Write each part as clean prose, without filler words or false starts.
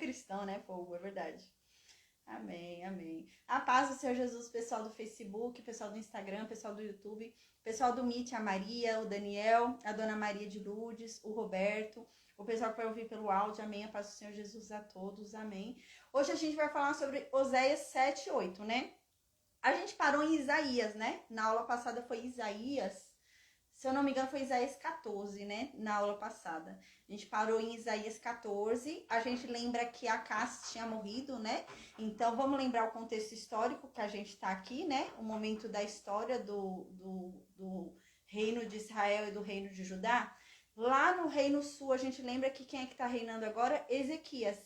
cristão, né, povo? É verdade. Amém, amém. A paz do Senhor Jesus, pessoal do Facebook, pessoal do Instagram, pessoal do YouTube, pessoal do Meet, a Maria, o Daniel, a Dona Maria de Lourdes, o Roberto, o pessoal que vai ouvir pelo áudio, amém. A paz do Senhor Jesus a todos, amém. Hoje a gente vai falar sobre Oséias 7 e 8, né? A gente parou em Isaías, né? Na aula passada foi Isaías. Se eu não me engano, foi Isaías 14, né? Na aula passada. A gente parou em Isaías 14. A gente lembra que Acás tinha morrido, né? Então, vamos lembrar o contexto histórico que a gente está aqui, né? O momento da história do reino de Israel e do reino de Judá. Lá no reino sul, a gente lembra que quem é que está reinando agora? Ezequias,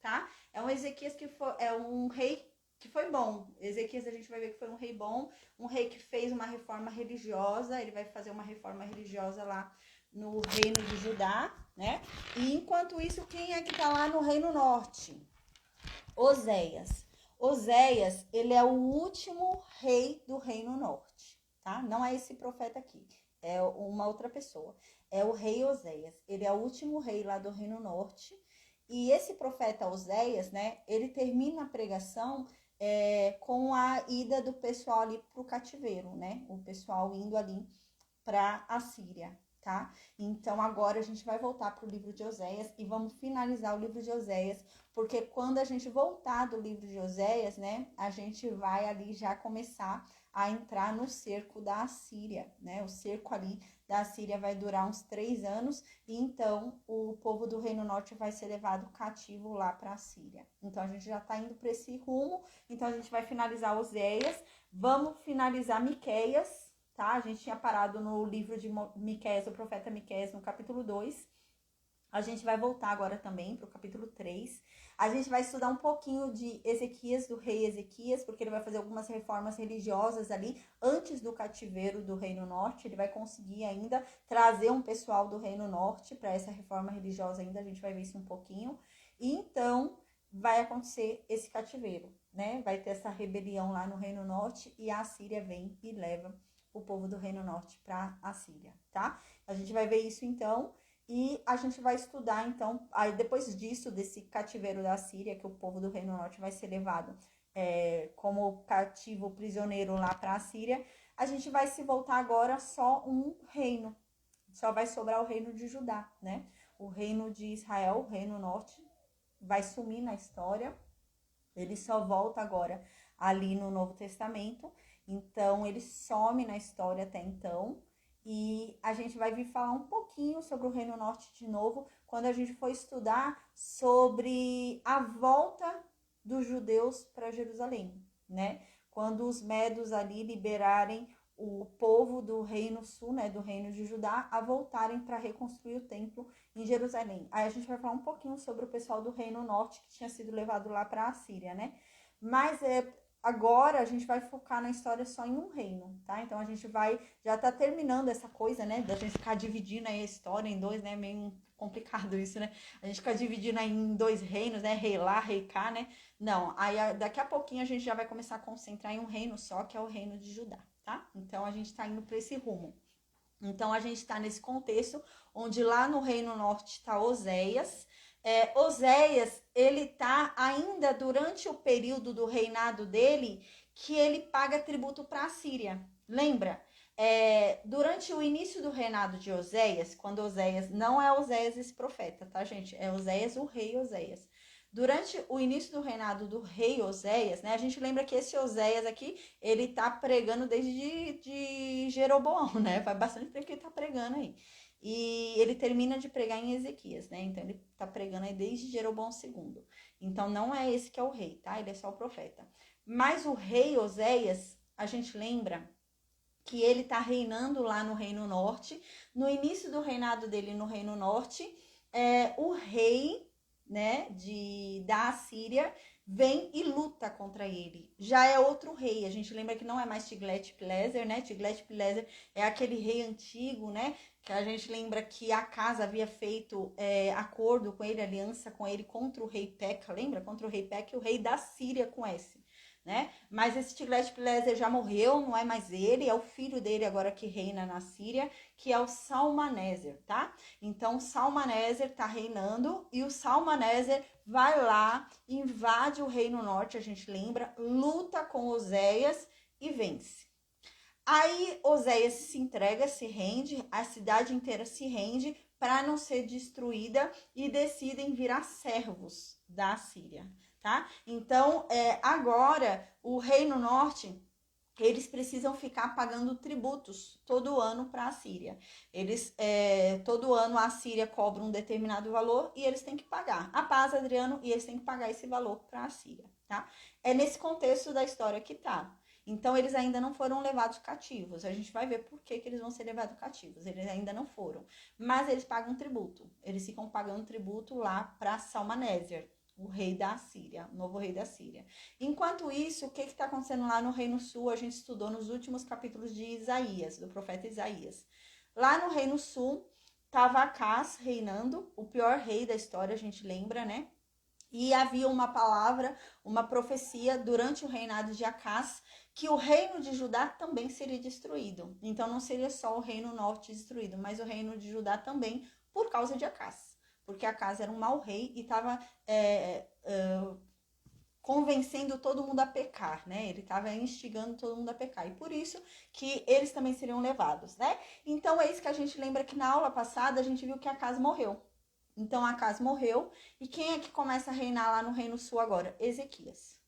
tá? É um Ezequias que é um rei que foi bom. Ezequias a gente vai ver que foi um rei bom, um rei que fez uma reforma religiosa, ele vai fazer uma reforma religiosa lá no reino de Judá, né? E enquanto isso, quem é que tá lá no reino norte? Oséias. Oséias, ele é o último rei do reino norte, tá? Não é esse profeta aqui, é uma outra pessoa. É o rei Oséias, ele é o último rei lá do reino norte. E esse profeta Oséias, né, ele termina a pregação com a ida do pessoal ali para o cativeiro, né? O pessoal indo ali para a Síria, tá? Então agora a gente vai voltar para o livro de Oséias e vamos finalizar o livro de Oséias, porque quando a gente voltar do livro de Oséias, né, a gente vai ali já começar a entrar no cerco da Assíria, né? O cerco ali da Síria vai durar uns 3 anos e então o povo do Reino Norte vai ser levado cativo lá para a Síria. Então a gente já está indo para esse rumo, então a gente vai finalizar Oséias, vamos finalizar Miqueias, tá? A gente tinha parado no livro de Miqueias, o profeta Miqueias, no capítulo 2. A gente vai voltar agora também para o capítulo 3. A gente vai estudar um pouquinho de Ezequias, do rei Ezequias, porque ele vai fazer algumas reformas religiosas ali antes do cativeiro do Reino Norte. Ele vai conseguir ainda trazer um pessoal do Reino Norte para essa reforma religiosa ainda. A gente vai ver isso um pouquinho. E então vai acontecer esse cativeiro, né? Vai ter essa rebelião lá no Reino Norte e a Assíria vem e leva o povo do Reino Norte para a Síria, tá? A gente vai ver isso então. E a gente vai estudar, então, aí depois disso, desse cativeiro da Síria, que o povo do Reino Norte vai ser levado como cativo prisioneiro lá para a Síria, a gente vai se voltar agora só um reino. Só vai sobrar o reino de Judá, né? O reino de Israel, o reino norte, vai sumir na história. Ele só volta agora ali no Novo Testamento. Então, ele some na história até então. E a gente vai vir falar um pouquinho sobre o Reino Norte de novo, quando a gente for estudar sobre a volta dos judeus para Jerusalém, né? Quando os medos ali liberarem o povo do Reino Sul, né, do Reino de Judá, a voltarem para reconstruir o templo em Jerusalém. Aí a gente vai falar um pouquinho sobre o pessoal do Reino Norte que tinha sido levado lá para a Síria, né? Mas agora a gente vai focar na história só em um reino, tá? Então a gente vai, já tá terminando essa coisa, né? Da gente ficar dividindo aí a história em dois, né? Meio complicado isso, né? A gente fica dividindo aí em 2 reinos, né? Rei lá, rei cá, né? Não, aí daqui a pouquinho a gente já vai começar a concentrar em um reino só, que é o reino de Judá, tá? Então a gente tá indo para esse rumo. Então a gente está nesse contexto onde lá no Reino Norte está Oséias. Oséias, ele tá ainda durante o período do reinado dele, que ele paga tributo para a Síria. Lembra? Durante o início do reinado de Oséias, quando Oséias, não é Oséias esse profeta, tá, gente? É Oséias, o rei Oséias. Durante o início do reinado do rei Oséias, né? A gente lembra que esse Oséias aqui, ele tá pregando desde de Jeroboão, né? Faz bastante tempo que ele tá pregando aí. E ele termina de pregar em Ezequias, né? Então ele tá pregando aí desde Jeroboão II. Então não é esse que é o rei, tá? Ele é só o profeta. Mas o rei Oséias, a gente lembra que ele tá reinando lá no Reino Norte. No início do reinado dele no Reino Norte, o rei, né, da Assíria vem e luta contra ele. Já é outro rei. A gente lembra que não é mais Tiglat-Pileser, né? Tiglat-Pileser é aquele rei antigo, né? Que a gente lembra que Acaz havia feito acordo com ele, aliança com ele contra o rei Peca. Lembra? Contra o rei Peca e o rei da Síria com S. né? Mas esse Tiglat-Pileser já morreu, não é mais ele, é o filho dele agora que reina na Síria, que é o Salmaneser, tá? Então, o Salmaneser tá reinando e o Salmaneser vai lá, invade o Reino Norte, a gente lembra, luta com Oséias e vence. Aí Oséias se entrega, se rende, a cidade inteira se rende para não ser destruída e decidem virar servos da Síria, tá? Então, agora o Reino Norte, eles precisam ficar pagando tributos todo ano para a Síria. Todo ano a Síria cobra um determinado valor e eles têm que pagar. A paz, Adriano, e eles têm que pagar esse valor para a Síria, tá? É nesse contexto da história que tá. Então, eles ainda não foram levados cativos. A gente vai ver por que eles vão ser levados cativos. Eles ainda não foram. Mas eles pagam tributo. Eles ficam pagando tributo lá para Salmaneser, o rei da Síria, o novo rei da Síria. Enquanto isso, o que está acontecendo lá no Reino Sul? A gente estudou nos últimos capítulos de Isaías, do profeta Isaías. Lá no Reino Sul, estava Acás reinando, o pior rei da história, a gente lembra, né? E havia uma palavra, uma profecia durante o reinado de Acás, que o reino de Judá também seria destruído. Então não seria só o reino norte destruído, mas o reino de Judá também, por causa de Acás. Porque Acás era um mau rei e estava convencendo todo mundo a pecar, né? Ele estava instigando todo mundo a pecar. E por isso que eles também seriam levados, né? Então é isso que a gente lembra que na aula passada a gente viu que Acás morreu. Então Acás morreu. E quem é que começa a reinar lá no Reino Sul agora? Ezequias.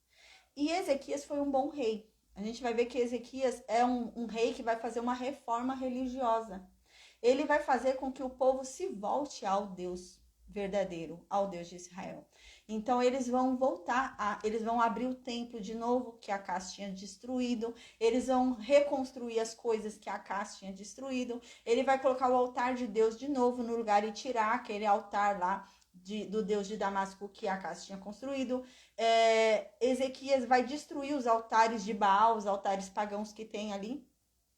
E Ezequias foi um bom rei. A gente vai ver que Ezequias é um rei que vai fazer uma reforma religiosa. Ele vai fazer com que o povo se volte ao Deus verdadeiro, ao Deus de Israel. Então eles vão eles vão abrir o templo de novo que Acás tinha destruído, eles vão reconstruir as coisas que Acás tinha destruído, ele vai colocar o altar de Deus de novo no lugar e tirar aquele altar lá do Deus de Damasco que Acás tinha construído. Ezequias vai destruir os altares de Baal, os altares pagãos que tem ali.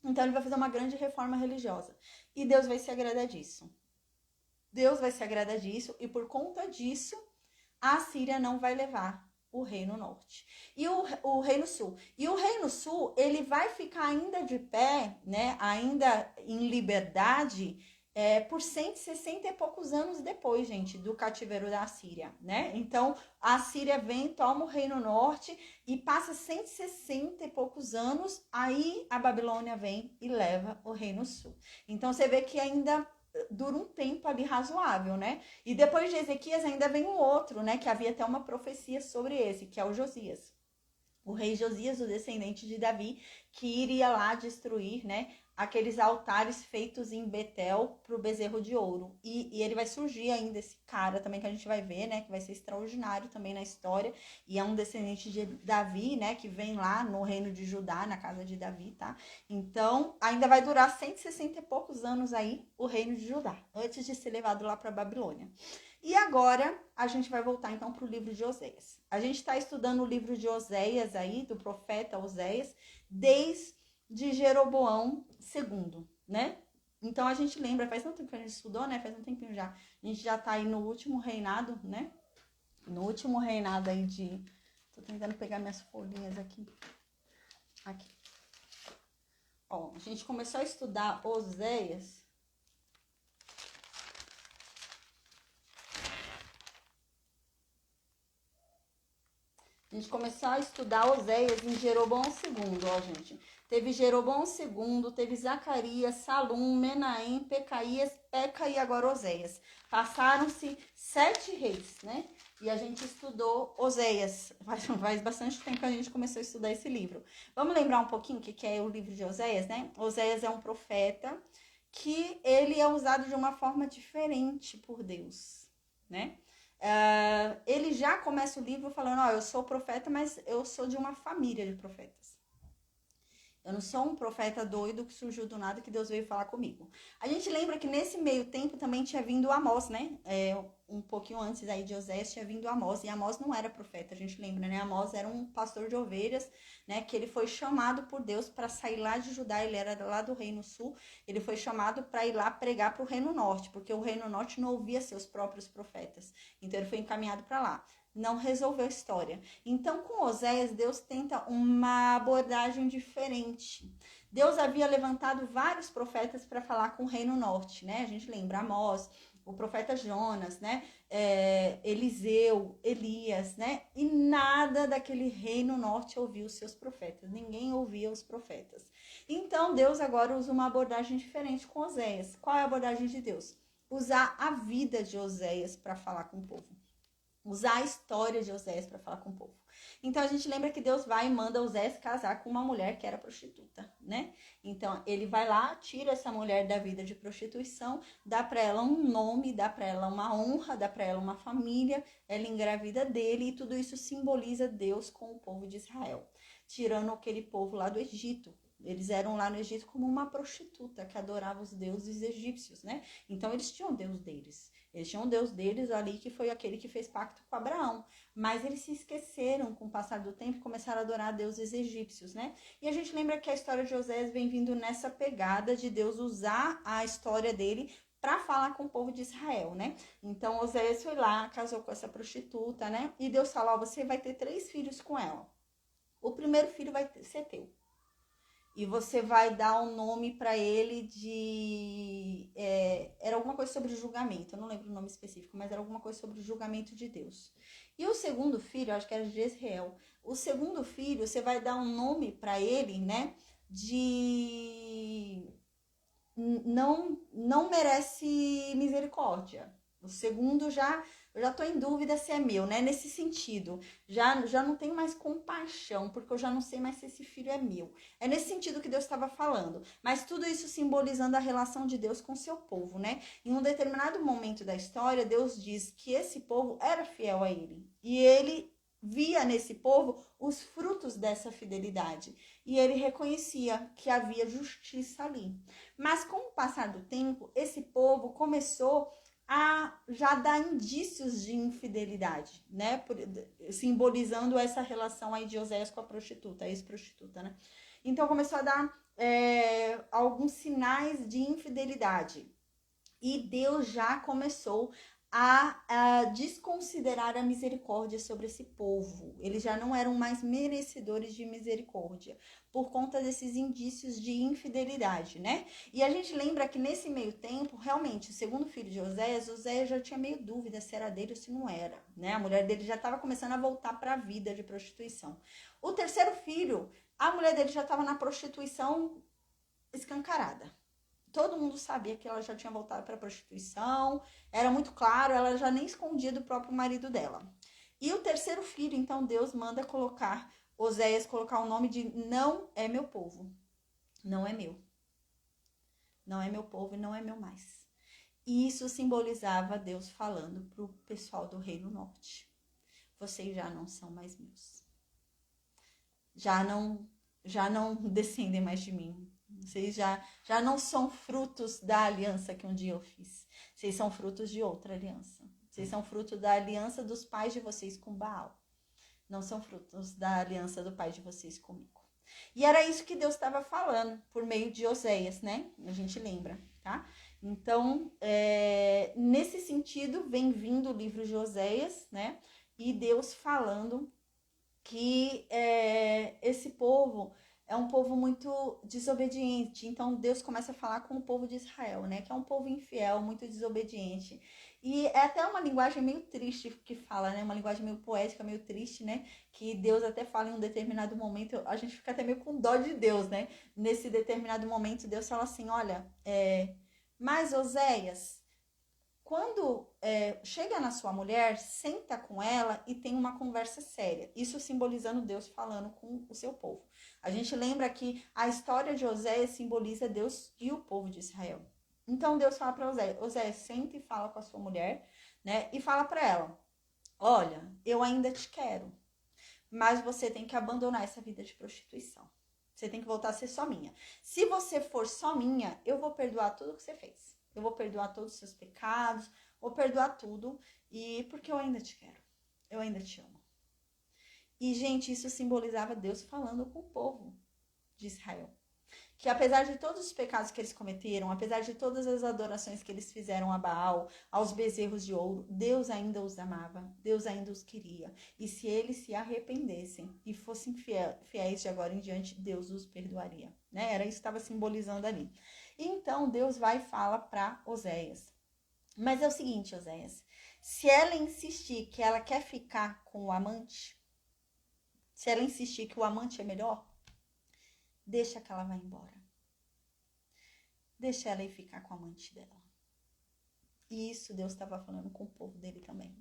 Então ele vai fazer uma grande reforma religiosa. E Deus vai se agradar disso. Deus vai se agradar disso e por conta disso a Síria não vai levar o Reino Norte e o Reino Sul. E o Reino Sul, ele vai ficar ainda de pé, né, ainda em liberdade, por 160 e poucos anos depois, gente, do cativeiro da Síria, né? Então, a Síria vem, toma o Reino Norte e passa 160 e poucos anos, aí a Babilônia vem e leva o Reino Sul. Então, você vê que ainda dura um tempo ali razoável, né? E depois de Ezequias ainda vem um outro, né? Que havia até uma profecia sobre esse, que é o Josias. O rei Josias, o descendente de Davi, que iria lá destruir, né? Aqueles altares feitos em Betel para o bezerro de ouro. E ele vai surgir ainda, esse cara também que a gente vai ver, né? Que vai ser extraordinário também na história. E é um descendente de Davi, né? Que vem lá no reino de Judá, na casa de Davi, tá? Então, ainda vai durar 160 e poucos anos aí o reino de Judá, antes de ser levado lá para a Babilônia. E agora, a gente vai voltar então para o livro de Oséias. A gente está estudando o livro de Oséias aí, do profeta Oséias, desde Jeroboão II, né? Então a gente lembra, faz tanto tempo que a gente estudou, né? Faz um tempinho já. A gente já tá aí no último reinado, né? No último reinado aí de... Tô tentando pegar minhas folhinhas aqui. Aqui. Ó, a gente começou a estudar Oséias. A gente começou a estudar Oséias em Jeroboão II, ó, gente. Teve Jeroboão II, teve Zacarias, Salum, Menahem, Pecaías, Peca e agora Oséias. Passaram-se 7 reis, né? E a gente estudou Oséias. Faz bastante tempo que a gente começou a estudar esse livro. Vamos lembrar um pouquinho o que é o livro de Oséias, né? Oséias é um profeta que ele é usado de uma forma diferente por Deus, né? Ele já começa o livro falando, eu sou profeta, mas eu sou de uma família de profetas. Eu não sou um profeta doido que surgiu do nada que Deus veio falar comigo. A gente lembra que nesse meio tempo também tinha vindo Amós, né? Um pouquinho antes aí de Oséias tinha vindo Amós. E Amós não era profeta, a gente lembra, né? Amós era um pastor de ovelhas, né? Que ele foi chamado por Deus para sair lá de Judá. Ele era lá do Reino Sul. Ele foi chamado para ir lá pregar para o Reino Norte, porque o Reino Norte não ouvia seus próprios profetas. Então ele foi encaminhado para lá. não resolveu a história. Então, com Oséias, Deus tenta uma abordagem diferente. Deus havia levantado vários profetas para falar com o Reino Norte, né? A gente lembra Amós, o profeta Jonas, né? Eliseu, Elias, né? E nada daquele Reino Norte ouviu os seus profetas. Ninguém ouvia os profetas. Então, Deus agora usa uma abordagem diferente com Oséias. Qual é a abordagem de Deus? Usar a vida de Oséias para falar com o povo. Usar a história de Oséias para falar com o povo. Então a gente lembra que Deus vai e manda Oséias casar com uma mulher que era prostituta, né? Então ele vai lá, tira essa mulher da vida de prostituição, dá para ela um nome, dá para ela uma honra, dá para ela uma família, ela engravida dele e tudo isso simboliza Deus com o povo de Israel, tirando aquele povo lá do Egito. Eles eram lá no Egito como uma prostituta que adorava os deuses egípcios, né? Então eles tinham o Deus deles. Eles tinham um Deus deles ali que foi aquele que fez pacto com Abraão. Mas eles se esqueceram com o passar do tempo e começaram a adorar deuses egípcios, né? E a gente lembra que a história de Oséias vem vindo nessa pegada de Deus usar a história dele para falar com o povo de Israel, né? Então Oséias foi lá, casou com essa prostituta, né? E Deus falou, você vai ter 3 filhos com ela. O primeiro filho vai ser teu. E você vai dar um nome para ele de... era alguma coisa sobre julgamento, eu não lembro o nome específico, mas era alguma coisa sobre o julgamento de Deus. E o segundo filho, eu acho que era de Jezreel. O segundo filho, você vai dar um nome para ele, né? De... Não merece misericórdia. O segundo eu já tô em dúvida se é meu, né? Nesse sentido, já não tenho mais compaixão, porque eu já não sei mais se esse filho é meu. É nesse sentido que Deus estava falando. Mas tudo isso simbolizando a relação de Deus com o seu povo, né? Em um determinado momento da história, Deus diz que esse povo era fiel a ele. E ele via nesse povo os frutos dessa fidelidade. E ele reconhecia que havia justiça ali. Mas com o passar do tempo, esse povo começou a já dar indícios de infidelidade, né? Simbolizando essa relação aí de Oséias com a prostituta, a ex-prostituta, né? Então começou a dar alguns sinais de infidelidade. E Deus já começou a desconsiderar a misericórdia sobre esse povo. Eles já não eram mais merecedores de misericórdia por conta desses indícios de infidelidade, né? E a gente lembra que nesse meio tempo, realmente, o segundo filho de Oséias já tinha meio dúvida se era dele ou se não era, né? A mulher dele já estava começando a voltar para a vida de prostituição. O terceiro filho, a mulher dele já estava na prostituição escancarada. Todo mundo sabia que ela já tinha voltado para a prostituição, era muito claro, ela já nem escondia do próprio marido dela. E o terceiro filho, então, Deus manda Oséias colocar o nome de não é meu povo, não é meu. Não é meu povo e não é meu mais. E isso simbolizava Deus falando para o pessoal do Reino Norte. Vocês já não são mais meus. Já não descendem mais de mim. Vocês já não são frutos da aliança que um dia eu fiz. Vocês são frutos de outra aliança. Vocês são frutos da aliança dos pais de vocês com Baal. Não são frutos da aliança do pai de vocês comigo. E era isso que Deus estava falando por meio de Oséias, né? A gente lembra, tá? Então, nesse sentido, vem vindo o livro de Oséias, né? E Deus falando que esse povo é um povo muito desobediente. Então Deus começa a falar com o povo de Israel, né? Que é um povo infiel, muito desobediente. E é até uma linguagem meio triste que fala, né? Uma linguagem meio poética, meio triste, né? Que Deus até fala em um determinado momento, a gente fica até meio com dó de Deus, né? Nesse determinado momento, Deus fala assim, olha, mas Oséias, quando chega na sua mulher, senta com ela e tem uma conversa séria. Isso simbolizando Deus falando com o seu povo. A gente lembra que a história de Oséias simboliza Deus e o povo de Israel. Então Deus fala para Oséias, senta e fala com a sua mulher, né? E fala para ela, olha, eu ainda te quero, mas você tem que abandonar essa vida de prostituição. Você tem que voltar a ser só minha. Se você for só minha, eu vou perdoar tudo que você fez. Eu vou perdoar todos os seus pecados, vou perdoar tudo, e porque eu ainda te quero, eu ainda te amo. E, gente, isso simbolizava Deus falando com o povo de Israel. que apesar de todos os pecados que eles cometeram, apesar de todas as adorações que eles fizeram a Baal, aos bezerros de ouro, Deus ainda os amava, Deus ainda os queria. E se eles se arrependessem e fossem fiéis de agora em diante, Deus os perdoaria, né? Era isso que estava simbolizando ali. Então Deus vai e fala para Oséias. Mas é o seguinte, Oséias, se ela insistir que ela quer ficar com o amante, se ela insistir que o amante é melhor, deixa que ela vá embora. Deixa ela ir ficar com o amante dela. E isso Deus estava falando com o povo dele também.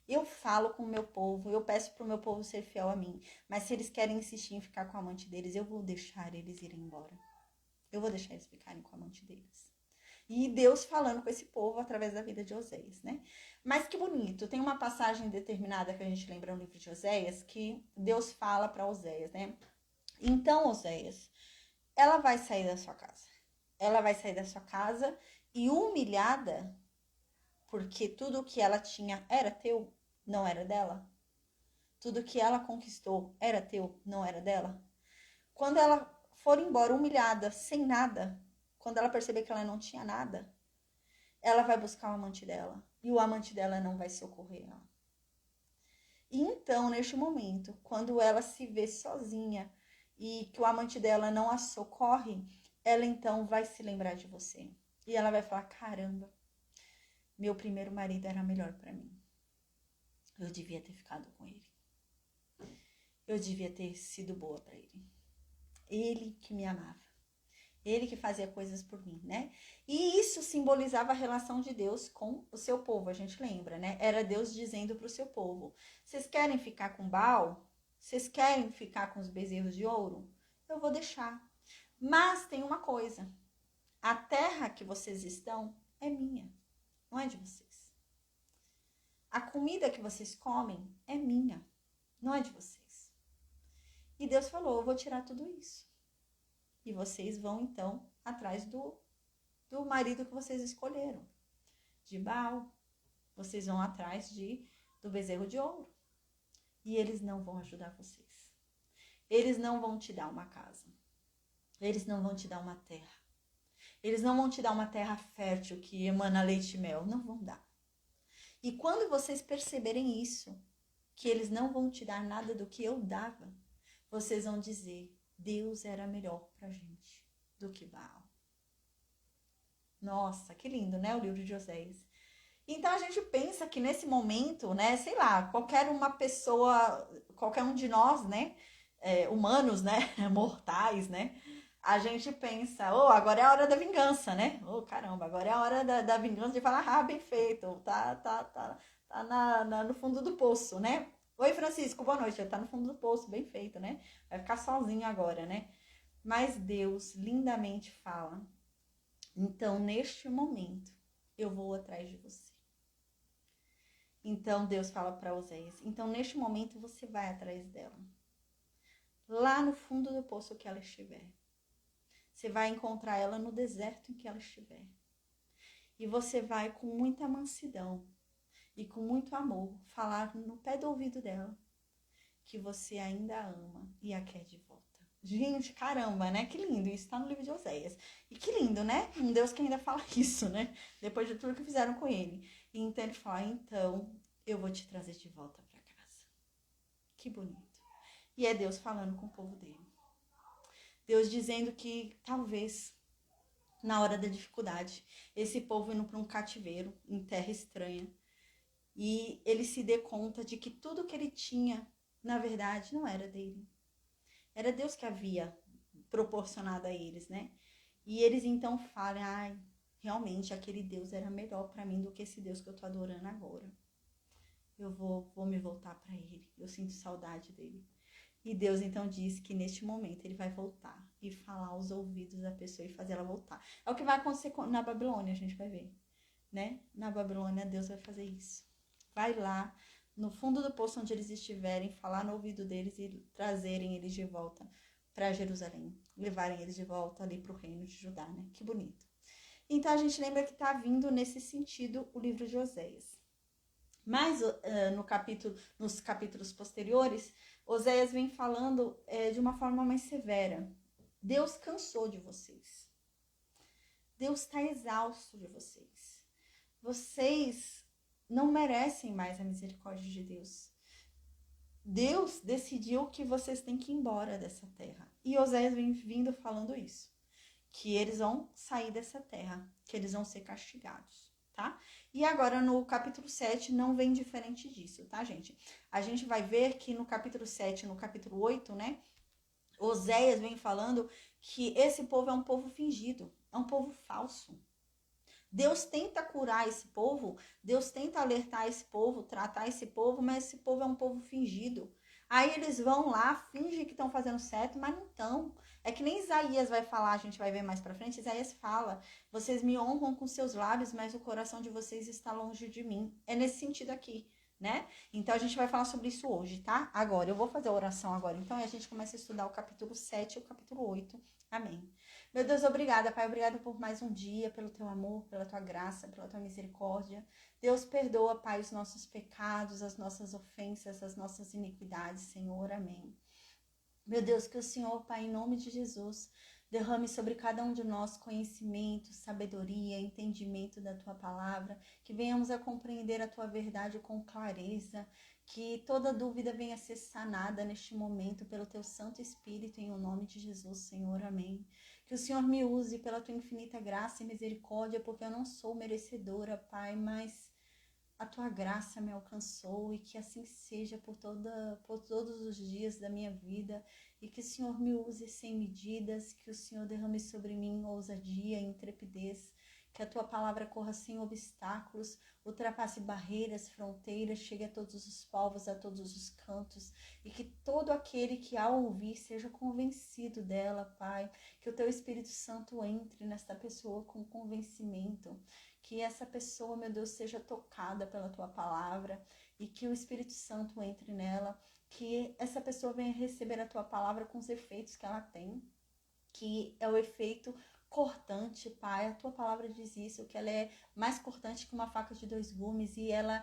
Eu falo com o meu povo, eu peço para o meu povo ser fiel a mim. Mas se eles querem insistir em ficar com o amante deles, eu vou deixar eles irem embora. Eu vou deixar eles ficarem com o amante deles. E Deus falando com esse povo através da vida de Oséias, né? Mas que bonito, tem uma passagem determinada que a gente lembra no livro de Oséias, que Deus fala para Oséias, né? Então, Oséias, ela vai sair da sua casa. Ela vai sair da sua casa e humilhada, porque tudo que ela tinha era teu, não era dela. Tudo que ela conquistou era teu, não era dela. Quando ela for embora humilhada, sem nada, quando ela perceber que ela não tinha nada, ela vai buscar o amante dela. E o amante dela não vai socorrer ela. E então, neste momento, quando ela se vê sozinha e que o amante dela não a socorre, ela então vai se lembrar de você. E ela vai falar, caramba, meu primeiro marido era melhor para mim. Eu devia ter ficado com ele. Eu devia ter sido boa para ele. Ele que me amava. Ele que fazia coisas por mim, né? E isso simbolizava a relação de Deus com o seu povo, a gente lembra, né? Era Deus dizendo para o seu povo, vocês querem ficar com Baal? Vocês querem ficar com os bezerros de ouro? Eu vou deixar. Mas tem uma coisa, a terra que vocês estão é minha, não é de vocês. A comida que vocês comem é minha, não é de vocês. E Deus falou, eu vou tirar tudo isso. E vocês vão, então, atrás do marido que vocês escolheram. De Baal. Vocês vão atrás do bezerro de ouro. E eles não vão ajudar vocês. Eles não vão te dar uma casa. Eles não vão te dar uma terra. Eles não vão te dar uma terra fértil que emana leite e mel. Não vão dar. E quando vocês perceberem isso, que eles não vão te dar nada do que eu dava, vocês vão dizer, Deus era melhor pra gente do que Baal. Nossa, que lindo, né? O livro de Oséias. Então a gente pensa que nesse momento, né? Sei lá, qualquer uma pessoa, qualquer um de nós, né? Humanos, né? Mortais, né? A gente pensa, agora é a hora da vingança, né? Caramba, agora é a hora da vingança de falar, bem feito, tá no fundo do poço, né? Oi, Francisco, boa noite. Ele tá no fundo do poço, bem feito, né? Vai ficar sozinho agora, né? Mas Deus lindamente fala, então, neste momento, eu vou atrás de você. Então, Deus fala para Oséias, então, neste momento, você vai atrás dela. Lá no fundo do poço que ela estiver. Você vai encontrar ela no deserto em que ela estiver. E você vai, com muita mansidão e com muito amor, falar no pé do ouvido dela que você ainda a ama e a quer de volta. Gente, caramba, né? Que lindo. Isso tá no livro de Oséias. E que lindo, né? Um Deus que ainda fala isso, né? Depois de tudo que fizeram com ele. E então ele fala, então eu vou te trazer de volta para casa. Que bonito. E é Deus falando com o povo dele. Deus dizendo que talvez na hora da dificuldade, esse povo indo para um cativeiro em terra estranha, e ele se dê conta de que tudo que ele tinha, na verdade, não era dele. Era Deus que havia proporcionado a eles, né? E eles então falam, realmente aquele Deus era melhor para mim do que esse Deus que eu tô adorando agora. Eu vou me voltar para ele. Eu sinto saudade dele. E Deus então diz que neste momento ele vai voltar e falar aos ouvidos da pessoa e fazer ela voltar. É o que vai acontecer na Babilônia, a gente vai ver, né? Na Babilônia Deus vai fazer isso. Vai lá no fundo do poço onde eles estiverem, falar no ouvido deles e trazerem eles de volta para Jerusalém, levarem eles de volta ali para o reino de Judá, né? Que bonito. Então a gente lembra que está vindo nesse sentido o livro de Oséias. Mas nos capítulos posteriores, Oséias vem falando de uma forma mais severa, Deus cansou de vocês. Deus está exausto de vocês. Vocês não merecem mais a misericórdia de Deus. Deus decidiu que vocês têm que ir embora dessa terra. E Oséias vem vindo falando isso. Que eles vão sair dessa terra. Que eles vão ser castigados, tá? E agora no capítulo 7 não vem diferente disso, tá, gente? A gente vai ver que no capítulo 7 e no capítulo 8, né? Oséias vem falando que esse povo é um povo fingido. É um povo falso. Deus tenta curar esse povo, Deus tenta alertar esse povo, tratar esse povo, mas esse povo é um povo fingido. Aí eles vão lá, fingem que estão fazendo certo, mas não estão. É que nem Isaías vai falar, a gente vai ver mais pra frente, Isaías fala, vocês me honram com seus lábios, mas o coração de vocês está longe de mim. É nesse sentido aqui, né? Então a gente vai falar sobre isso hoje, tá? Agora, eu vou fazer a oração agora, então, e a gente começa a estudar o capítulo 7 e o capítulo 8. Amém. Meu Deus, obrigada, Pai. Obrigada por mais um dia, pelo teu amor, pela tua graça, pela tua misericórdia. Deus, perdoa, Pai, os nossos pecados, as nossas ofensas, as nossas iniquidades, Senhor. Amém. Meu Deus, que o Senhor, Pai, em nome de Jesus, derrame sobre cada um de nós conhecimento, sabedoria, entendimento da tua palavra, que venhamos a compreender a tua verdade com clareza, que toda dúvida venha a ser sanada neste momento pelo teu Santo Espírito, em o nome de Jesus, Senhor. Amém. Que o Senhor me use pela tua infinita graça e misericórdia, porque eu não sou merecedora, Pai, mas a tua graça me alcançou, e que assim seja por todos os dias da minha vida, e que o Senhor me use sem medidas, que o Senhor derrame sobre mim ousadia e intrepidez, que a tua palavra corra sem obstáculos, ultrapasse barreiras, fronteiras, chegue a todos os povos, a todos os cantos, e que todo aquele que ao ouvir seja convencido dela, Pai, que o teu Espírito Santo entre nesta pessoa com convencimento, que essa pessoa, meu Deus, seja tocada pela tua palavra, e que o Espírito Santo entre nela, que essa pessoa venha receber a tua palavra com os efeitos que ela tem, que é o efeito cortante, Pai. A tua palavra diz isso, que ela é mais cortante que uma faca de 2 gumes, e ela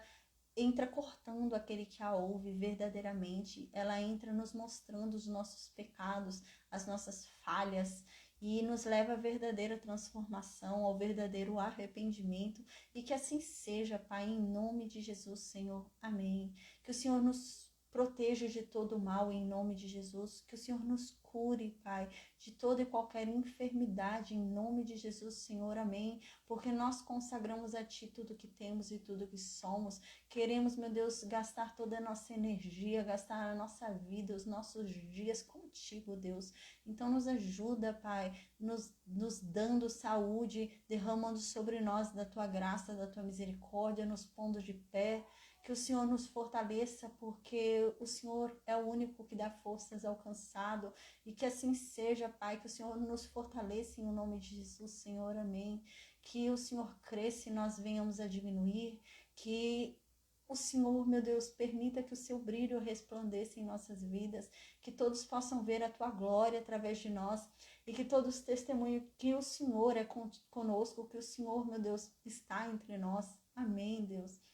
entra cortando aquele que a ouve verdadeiramente. Ela entra nos mostrando os nossos pecados, as nossas falhas, e nos leva à verdadeira transformação, ao verdadeiro arrependimento, e que assim seja, Pai, em nome de Jesus, Senhor. Amém. Que o Senhor nos proteja de todo o mal, em nome de Jesus. Que o Senhor nos cure, Pai, de toda e qualquer enfermidade, em nome de Jesus, Senhor. Amém. Porque nós consagramos a Ti tudo que temos e tudo que somos. Queremos, meu Deus, gastar toda a nossa energia, gastar a nossa vida, os nossos dias contigo, Deus. Então nos ajuda, Pai, nos dando saúde, derramando sobre nós da Tua graça, da Tua misericórdia, nos pondo de pé. Que o Senhor nos fortaleça, porque o Senhor é o único que dá forças ao cansado, e que assim seja, Pai, que o Senhor nos fortaleça em nome de Jesus, Senhor. Amém. Que o Senhor cresça e nós venhamos a diminuir, que o Senhor, meu Deus, permita que o seu brilho resplandeça em nossas vidas, que todos possam ver a tua glória através de nós, e que todos testemunhem que o Senhor é conosco, que o Senhor, meu Deus, está entre nós. Amém, Deus.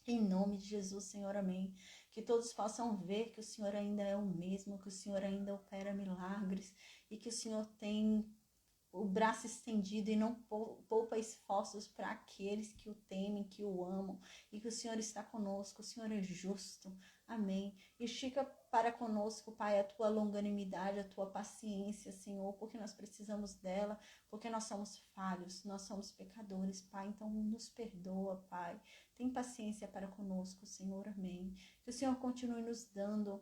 Em nome de Jesus, Senhor, amém. Que todos possam ver que o Senhor ainda é o mesmo, que o Senhor ainda opera milagres, e que o Senhor tem o braço estendido e não poupa esforços para aqueles que o temem, que o amam, e que o Senhor está conosco, o Senhor é justo. Amém. Estica para conosco, Pai, a tua longanimidade, a tua paciência, Senhor, porque nós precisamos dela, porque nós somos falhos, nós somos pecadores, Pai. Então nos perdoa, Pai. Tem paciência para conosco, Senhor. Amém. Que o Senhor continue nos dando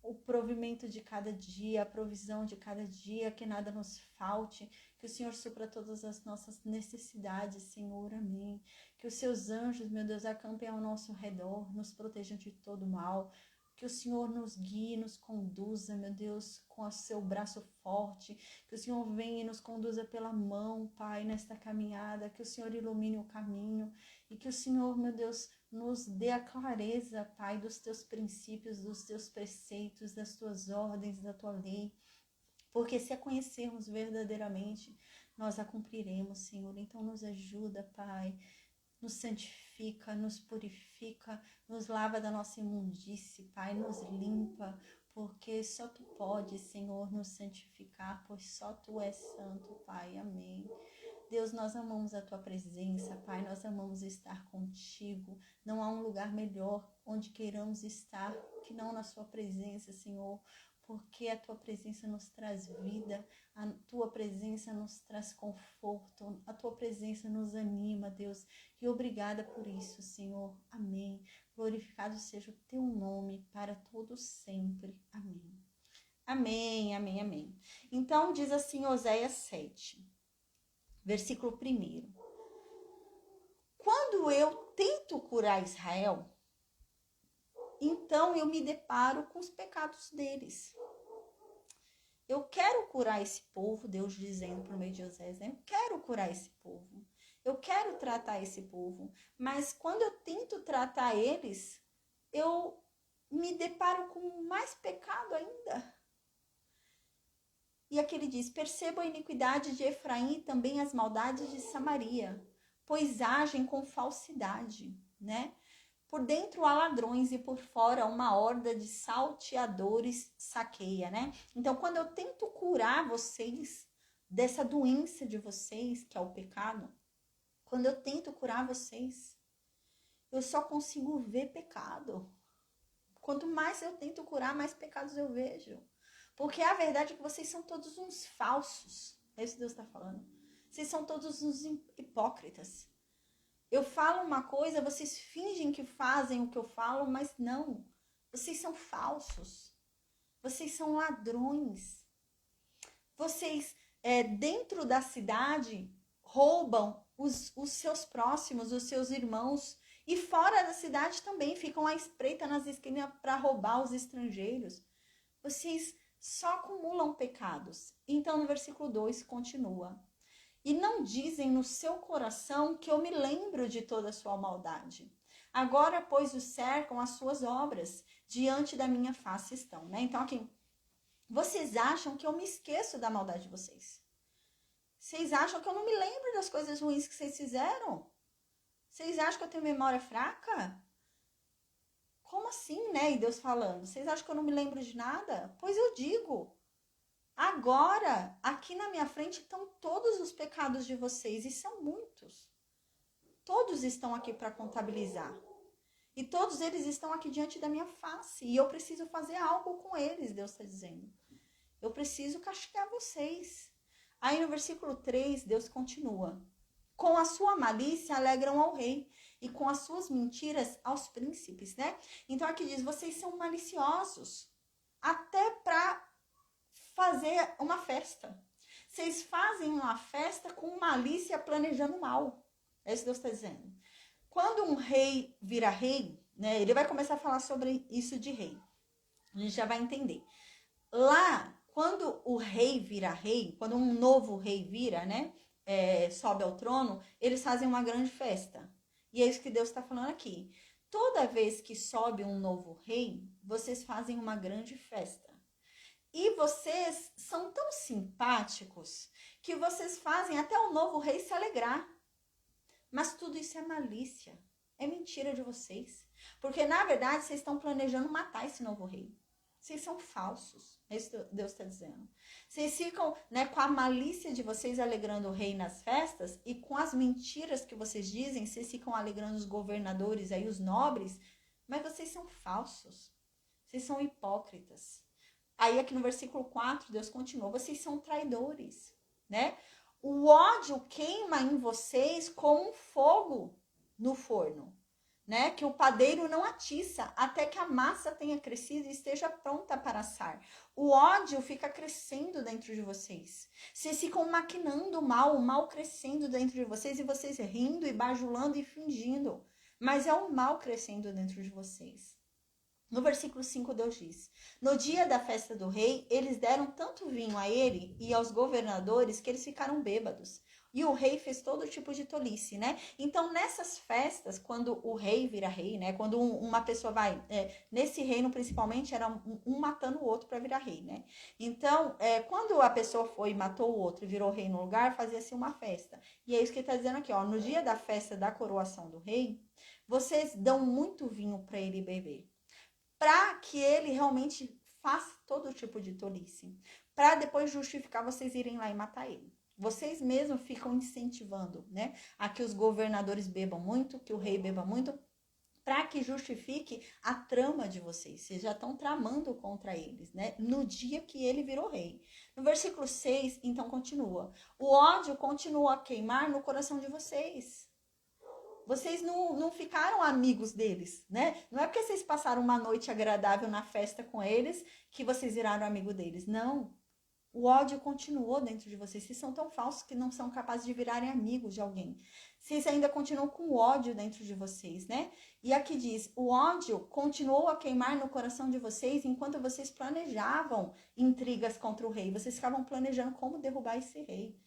o provimento de cada dia, a provisão de cada dia, que nada nos falte, que o Senhor supra todas as nossas necessidades, Senhor. Amém. Que os seus anjos, meu Deus, acampem ao nosso redor, nos protejam de todo mal. Que o Senhor nos guie, nos conduza, meu Deus, com o seu braço forte. Que o Senhor venha e nos conduza pela mão, Pai, nesta caminhada. Que o Senhor ilumine o caminho. E que o Senhor, meu Deus, nos dê a clareza, Pai, dos teus princípios, dos teus preceitos, das tuas ordens, da tua lei. Porque se a conhecermos verdadeiramente, nós a cumpriremos, Senhor. Então nos ajuda, Pai. Nos santifica, nos purifica, nos lava da nossa imundície, Pai, nos limpa, porque só Tu pode, Senhor, nos santificar, pois só Tu és santo, Pai. Amém. Deus, nós amamos a Tua presença, Pai, nós amamos estar contigo. Não há um lugar melhor onde queiramos estar que não na Sua presença, Senhor, porque a Tua presença nos traz vida, a Tua presença nos traz conforto, a Tua presença nos anima, Deus. E obrigada por isso, Senhor. Amém. Glorificado seja o Teu nome para todo sempre. Amém. Amém, amém, amém. Então diz assim Oséias 7. Versículo 1. Quando eu tento curar Israel, então eu me deparo com os pecados deles. Eu quero curar esse povo, Deus dizendo por meio de Oséias, né? Eu quero curar esse povo. Eu quero tratar esse povo. Mas quando eu tento tratar eles, eu me deparo com mais pecado ainda. E aqui ele diz, percebo a iniquidade de Efraim e também as maldades de Samaria, pois agem com falsidade, né? Por dentro há ladrões e por fora uma horda de salteadores saqueia, né? Então, quando eu tento curar vocês dessa doença de vocês, que é o pecado, quando eu tento curar vocês, eu só consigo ver pecado. Quanto mais eu tento curar, mais pecados eu vejo. Porque a verdade é que vocês são todos uns falsos. É isso que Deus está falando. Vocês são todos uns hipócritas. Eu falo uma coisa, vocês fingem que fazem o que eu falo, mas não. Vocês são falsos. Vocês são ladrões. Vocês, dentro da cidade, roubam os seus próximos, os seus irmãos. E fora da cidade também ficam à espreita nas esquinas para roubar os estrangeiros. Vocês só acumulam pecados. Então, no versículo 2, continua. E não dizem no seu coração que eu me lembro de toda a sua maldade. Agora, pois, os cercam as suas obras, diante da minha face estão. Né? Então, aqui, vocês acham que eu me esqueço da maldade de vocês? Vocês acham que eu não me lembro das coisas ruins que vocês fizeram? Vocês acham que eu tenho memória fraca? Como assim, né? E Deus falando, vocês acham que eu não me lembro de nada? Pois eu digo, agora, aqui na minha frente estão todos os pecados de vocês, e são muitos. Todos estão aqui para contabilizar. E todos eles estão aqui diante da minha face. E eu preciso fazer algo com eles, Deus está dizendo. Eu preciso castigar vocês. Aí no versículo 3, Deus continua. Com a sua malícia alegram ao rei, e com as suas mentiras aos príncipes, né? Então aqui diz, vocês são maliciosos, até para fazer uma festa. Vocês fazem uma festa com malícia planejando mal. É isso que Deus está dizendo. Quando um rei vira rei, né? Ele vai começar a falar sobre isso de rei. A gente já vai entender. Lá, quando o rei vira rei, quando um novo rei vira, né? Sobe ao trono, eles fazem uma grande festa. E é isso que Deus está falando aqui. Toda vez que sobe um novo rei, vocês fazem uma grande festa. E vocês são tão simpáticos que vocês fazem até o novo rei se alegrar. Mas tudo isso é malícia. É mentira de vocês. Porque, na verdade, vocês estão planejando matar esse novo rei. Vocês são falsos. É isso que Deus está dizendo. Vocês ficam, né, com a malícia de vocês alegrando o rei nas festas, e com as mentiras que vocês dizem, vocês ficam alegrando os governadores, aí os nobres, mas vocês são falsos. Vocês são hipócritas. Aí aqui no versículo 4, Deus continua, vocês são traidores, né? O ódio queima em vocês como um fogo no forno, né? Que o padeiro não atiça até que a massa tenha crescido e esteja pronta para assar. O ódio fica crescendo dentro de vocês. Vocês ficam maquinando o mal crescendo dentro de vocês, e vocês rindo e bajulando e fingindo. Mas é o mal crescendo dentro de vocês. No versículo 5, Deus diz, no dia da festa do rei, eles deram tanto vinho a ele e aos governadores que eles ficaram bêbados. E o rei fez todo tipo de tolice, né? Então, nessas festas, quando o rei vira rei, né? Quando uma pessoa vai... nesse reino, principalmente, era um matando o outro para virar rei, né? Então, quando a pessoa foi e matou o outro e virou rei no lugar, fazia-se uma festa. E é isso que ele está dizendo aqui, ó. No dia da festa da coroação do rei, vocês dão muito vinho para ele beber, para que ele realmente faz todo tipo de tolice, para depois justificar vocês irem lá e matar ele. Vocês mesmos ficam incentivando, né, a que os governadores bebam muito, que o rei beba muito, para que justifique a trama de vocês. Vocês já estão tramando contra eles, né? No dia que ele virou rei. No versículo 6, então continua. O ódio continua a queimar no coração de vocês. Vocês não ficaram amigos deles, né? Não é porque vocês passaram uma noite agradável na festa com eles que vocês viraram amigo deles. Não. O ódio continuou dentro de vocês. Vocês são tão falsos que não são capazes de virarem amigos de alguém. Vocês ainda continuam com o ódio dentro de vocês, né? E aqui diz, o ódio continuou a queimar no coração de vocês enquanto vocês planejavam intrigas contra o rei. Vocês ficavam planejando como derrubar esse rei.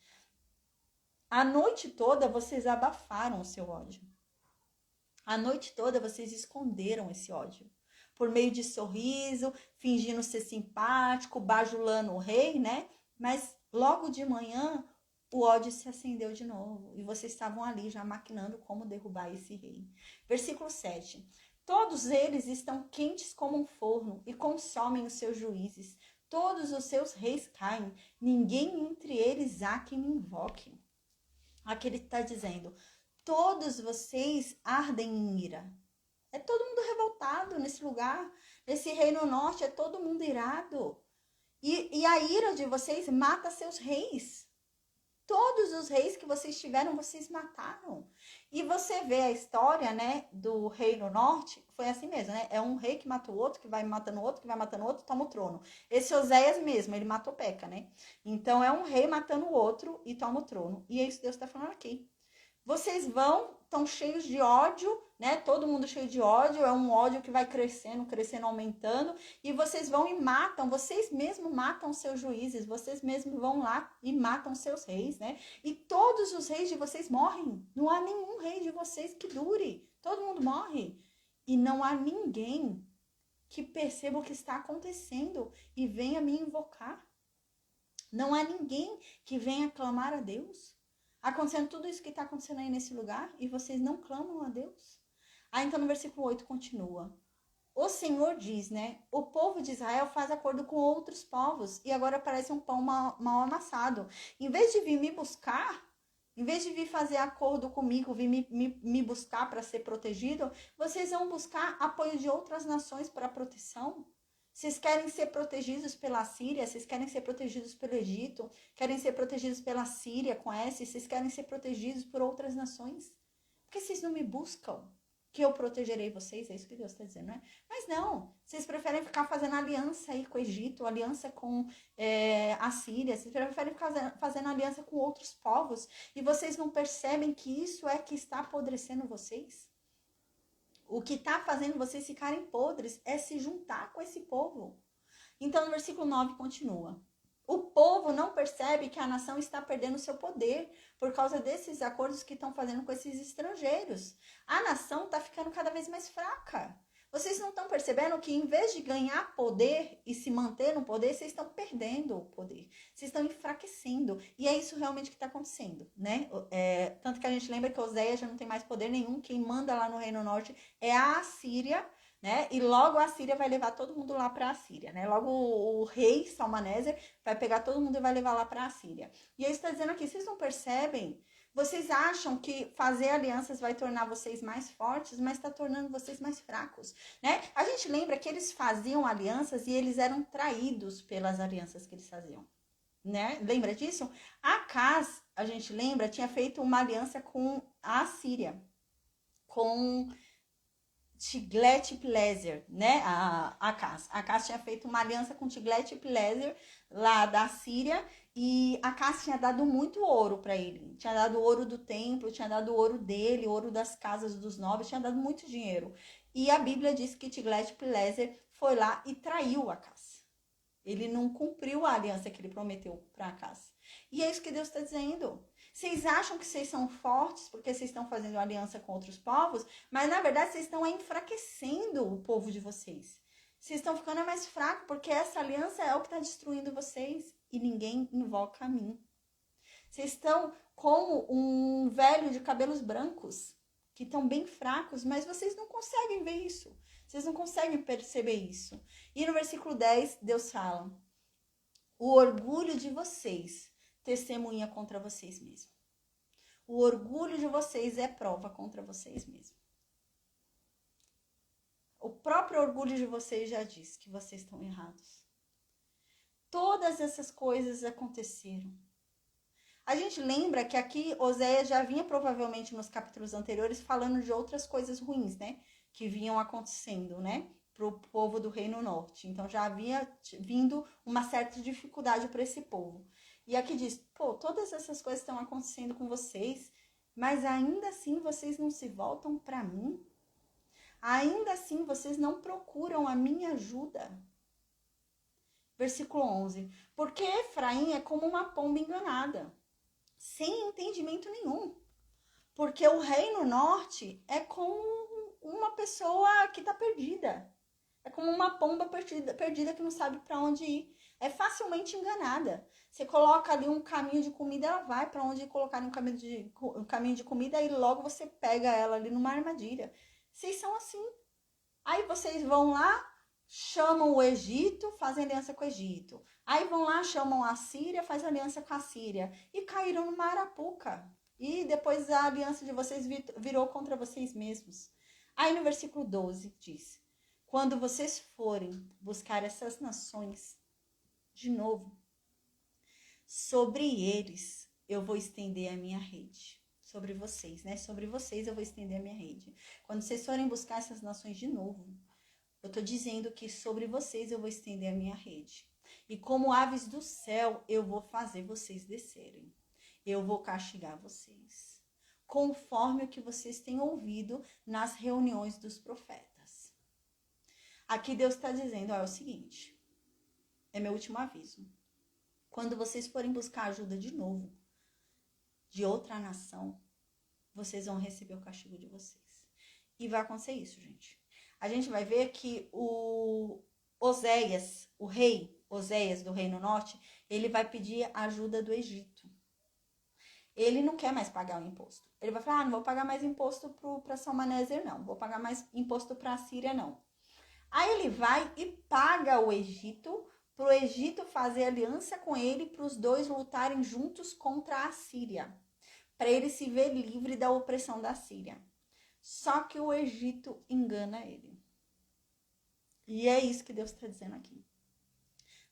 A noite toda vocês abafaram o seu ódio. A noite toda vocês esconderam esse ódio. Por meio de sorriso, fingindo ser simpático, bajulando o rei, né? Mas logo de manhã, o ódio se acendeu de novo. E vocês estavam ali já maquinando como derrubar esse rei. Versículo 7. Todos eles estão quentes como um forno e consomem os seus juízes. Todos os seus reis caem. Ninguém entre eles há quem me invoque. Aqui ele está dizendo, todos vocês ardem em ira. É todo mundo revoltado nesse lugar. Nesse reino norte é todo mundo irado. E a ira de vocês mata seus reis. Todos os reis que vocês tiveram, vocês mataram. E você vê a história, né, do reino norte, foi assim mesmo, né? É um rei que mata o outro, que vai matando o outro, que vai matando o outro, toma o trono. Esse Oséias mesmo, ele matou Peca, né? Então é um rei matando o outro e toma o trono. E é isso que Deus está falando aqui. Vocês estão cheios de ódio, né? Todo mundo cheio de ódio, é um ódio que vai crescendo, crescendo, aumentando. E vocês vão e matam, vocês mesmos matam seus juízes, vocês mesmos vão lá e matam seus reis, né? E todos os reis de vocês morrem. Não há nenhum rei de vocês que dure. Todo mundo morre. E não há ninguém que perceba o que está acontecendo e venha me invocar. Não há ninguém que venha clamar a Deus. Acontecendo tudo isso que está acontecendo aí nesse lugar e vocês não clamam a Deus? Então no versículo 8 continua. O Senhor diz, né? O povo de Israel faz acordo com outros povos e agora parece um pão mal amassado. Em vez de vir me buscar, em vez de vir fazer acordo comigo, vir me buscar para ser protegido, vocês vão buscar apoio de outras nações para proteção. Vocês querem ser protegidos pela Síria, vocês querem ser protegidos pelo Egito, querem ser protegidos pela Síria com S, vocês querem ser protegidos por outras nações. Por que vocês não me buscam? Que eu protegerei vocês, é isso que Deus está dizendo, né? Mas não, vocês preferem ficar fazendo aliança aí com o Egito, aliança com a Síria, vocês preferem ficar fazendo aliança com outros povos, e vocês não percebem que isso é que está apodrecendo vocês? O que está fazendo vocês ficarem podres é se juntar com esse povo. Então, no versículo 9 continua. O povo não percebe que a nação está perdendo seu poder por causa desses acordos que estão fazendo com esses estrangeiros. A nação está ficando cada vez mais fraca. Vocês não estão percebendo que em vez de ganhar poder e se manter no poder, vocês estão perdendo o poder. Vocês estão enfraquecendo. E é isso realmente que está acontecendo, né? Tanto que a gente lembra que Oséias já não tem mais poder nenhum. Quem manda lá no Reino Norte é a Assíria, né? E logo a Síria vai levar todo mundo lá para a Síria, né? Logo o rei Salmaneser vai pegar todo mundo e vai levar lá para a Síria. E ele está dizendo aqui, vocês não percebem? Vocês acham que fazer alianças vai tornar vocês mais fortes, mas está tornando vocês mais fracos, né? A gente lembra que eles faziam alianças e eles eram traídos pelas alianças que eles faziam, né? Lembra disso? Acaz, a gente lembra, tinha feito uma aliança com a Síria, com Tiglat-Pileser, né? Acaz tinha feito uma aliança com Tiglat-Pileser lá da Síria e Acaz tinha dado muito ouro para ele. Tinha dado ouro do templo, tinha dado ouro dele, ouro das casas dos nobres, tinha dado muito dinheiro. E a Bíblia diz que Tiglat-Pileser foi lá e traiu Acaz. Ele não cumpriu a aliança que ele prometeu para Acaz. E é isso que Deus está dizendo. Vocês acham que vocês são fortes porque vocês estão fazendo aliança com outros povos, mas na verdade vocês estão enfraquecendo o povo de vocês. Vocês estão ficando mais fracos porque essa aliança é o que está destruindo vocês e ninguém invoca a mim. Vocês estão como um velho de cabelos brancos que estão bem fracos, mas vocês não conseguem ver isso. Vocês não conseguem perceber isso. E no versículo 10, Deus fala: o orgulho de vocês testemunha contra vocês mesmos. O orgulho de vocês é prova contra vocês mesmos. O próprio orgulho de vocês já diz que vocês estão errados. Todas essas coisas aconteceram. A gente lembra que aqui Oséias já vinha provavelmente nos capítulos anteriores falando de outras coisas ruins, né? Que vinham acontecendo, né? Para o povo do Reino Norte. Então já havia vindo uma certa dificuldade para esse povo. E aqui diz, todas essas coisas estão acontecendo com vocês, mas ainda assim vocês não se voltam para mim? Ainda assim vocês não procuram a minha ajuda? Versículo 11. Porque Efraim é como uma pomba enganada, sem entendimento nenhum. Porque o Reino Norte é como uma pessoa que está perdida. É como uma pomba perdida que não sabe para onde ir. É facilmente enganada. Você coloca ali um caminho de comida, ela vai para onde colocar um caminho de comida e logo você pega ela ali numa armadilha. Vocês são assim. Aí vocês vão lá, chamam o Egito, fazem aliança com o Egito. Aí vão lá, chamam a Síria, fazem aliança com a Síria. E caíram numa arapuca. E depois a aliança de vocês virou contra vocês mesmos. Aí no versículo 12 diz: quando vocês forem buscar essas nações de novo, sobre eles eu vou estender a minha rede. Sobre vocês, né? Sobre vocês eu vou estender a minha rede. Quando vocês forem buscar essas nações de novo, eu tô dizendo que sobre vocês eu vou estender a minha rede. E como aves do céu, eu vou fazer vocês descerem. Eu vou castigar vocês, conforme o que vocês têm ouvido nas reuniões dos profetas. Aqui Deus está dizendo, é o seguinte, é meu último aviso. Quando vocês forem buscar ajuda de novo, de outra nação, vocês vão receber o castigo de vocês. E vai acontecer isso, gente. A gente vai ver que o Oséias, o rei Oséias do Reino Norte, ele vai pedir ajuda do Egito. Ele não quer mais pagar o imposto. Ele vai falar, não vou pagar mais imposto para Salmaneser, não. Vou pagar mais imposto para a Síria, não. Aí ele vai e paga o Egito, para o Egito fazer aliança com ele, para os dois lutarem juntos contra a Síria, para ele se ver livre da opressão da Síria. Só que o Egito engana ele. E é isso que Deus está dizendo aqui.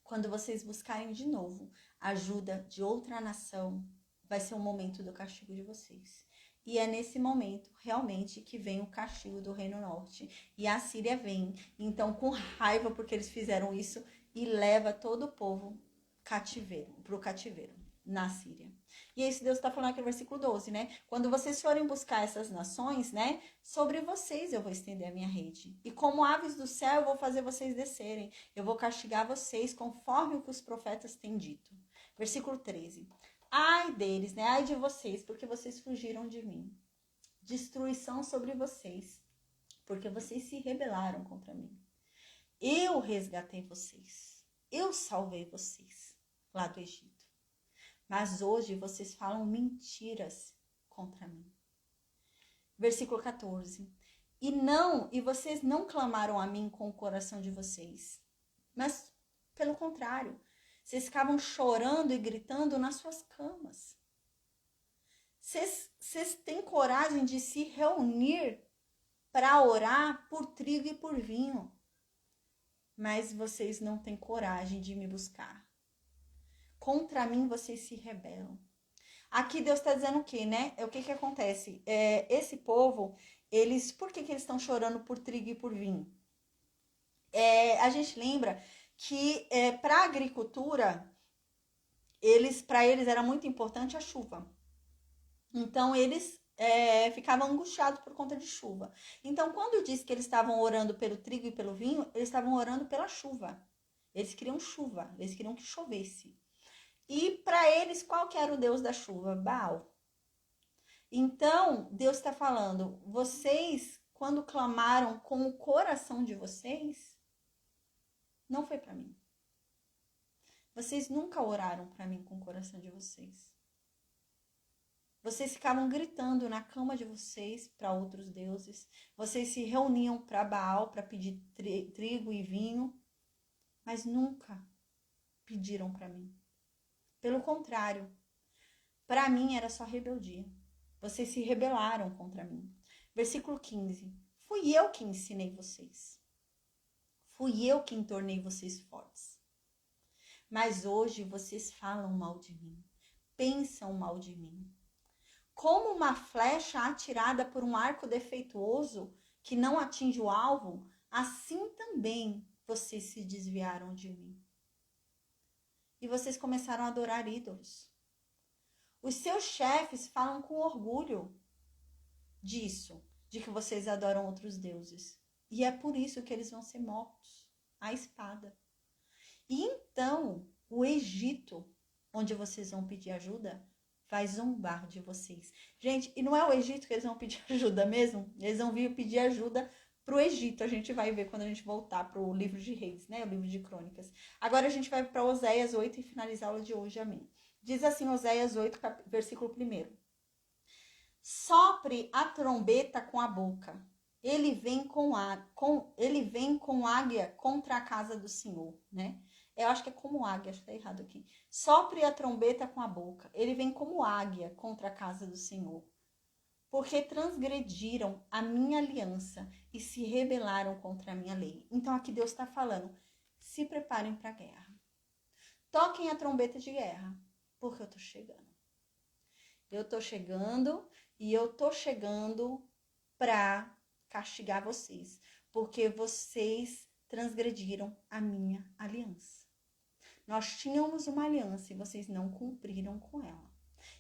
Quando vocês buscarem de novo ajuda de outra nação, vai ser o momento do castigo de vocês. E é nesse momento, realmente, que vem o castigo do Reino Norte. E a Síria vem, então, com raiva, porque eles fizeram isso, e leva todo o povo para o cativeiro, na Síria. E é isso que Deus está falando aqui no versículo 12, né? Quando vocês forem buscar essas nações, né? Sobre vocês eu vou estender a minha rede. E como aves do céu, eu vou fazer vocês descerem. Eu vou castigar vocês conforme o que os profetas têm dito. Versículo 13. Ai deles, né? Ai de vocês, porque vocês fugiram de mim. Destruição sobre vocês, porque vocês se rebelaram contra mim. Eu resgatei vocês. Eu salvei vocês lá do Egito. Mas hoje vocês falam mentiras contra mim. Versículo 14. E vocês não clamaram a mim com o coração de vocês, mas pelo contrário, vocês ficavam chorando e gritando nas suas camas. Vocês têm coragem de se reunir para orar por trigo e por vinho, mas vocês não têm coragem de me buscar. Contra mim vocês se rebelam. Aqui Deus está dizendo o quê, né? O que acontece? Esse povo, por que eles estão chorando por trigo e por vinho? A gente lembra que para a agricultura, para eles era muito importante a chuva. Então, eles ficavam angustiados por conta de chuva. Então, quando diz que eles estavam orando pelo trigo e pelo vinho, eles estavam orando pela chuva. Eles queriam chuva, eles queriam que chovesse. E para eles, qual que era o deus da chuva? Baal. Então, Deus está falando, vocês, quando clamaram com o coração de vocês, não foi para mim. Vocês nunca oraram para mim com o coração de vocês. Vocês ficavam gritando na cama de vocês para outros deuses. Vocês se reuniam para Baal para pedir trigo e vinho, mas nunca pediram para mim. Pelo contrário, para mim era só rebeldia. Vocês se rebelaram contra mim. Versículo 15. Fui eu que ensinei vocês. Fui eu quem tornei vocês fortes. Mas hoje vocês falam mal de mim. Pensam mal de mim. Como uma flecha atirada por um arco defeituoso que não atinge o alvo, assim também vocês se desviaram de mim. E vocês começaram a adorar ídolos. Os seus chefes falam com orgulho disso, de que vocês adoram outros deuses. E é por isso que eles vão ser mortos à espada. E então, o Egito, onde vocês vão pedir ajuda, vai zombar de vocês. Gente, e não é o Egito que eles vão pedir ajuda mesmo? Eles vão vir pedir ajuda para o Egito. A gente vai ver quando a gente voltar para o livro de Reis, né? O livro de Crônicas. Agora a gente vai para Oséias 8 e finalizar a aula de hoje, amém. Diz assim, Oséias 8, versículo 1. Sopre a trombeta com a boca. Ele vem com águia contra a casa do Senhor, né? Eu acho que é como águia, acho que tá errado aqui. Sopre a trombeta com a boca. Ele vem como águia contra a casa do Senhor. Porque transgrediram a minha aliança e se rebelaram contra a minha lei. Então aqui Deus está falando, se preparem para a guerra. Toquem a trombeta de guerra, porque eu tô chegando. Eu tô chegando e eu tô chegando para castigar vocês. Porque vocês transgrediram a minha aliança. Nós tínhamos uma aliança e vocês não cumpriram com ela.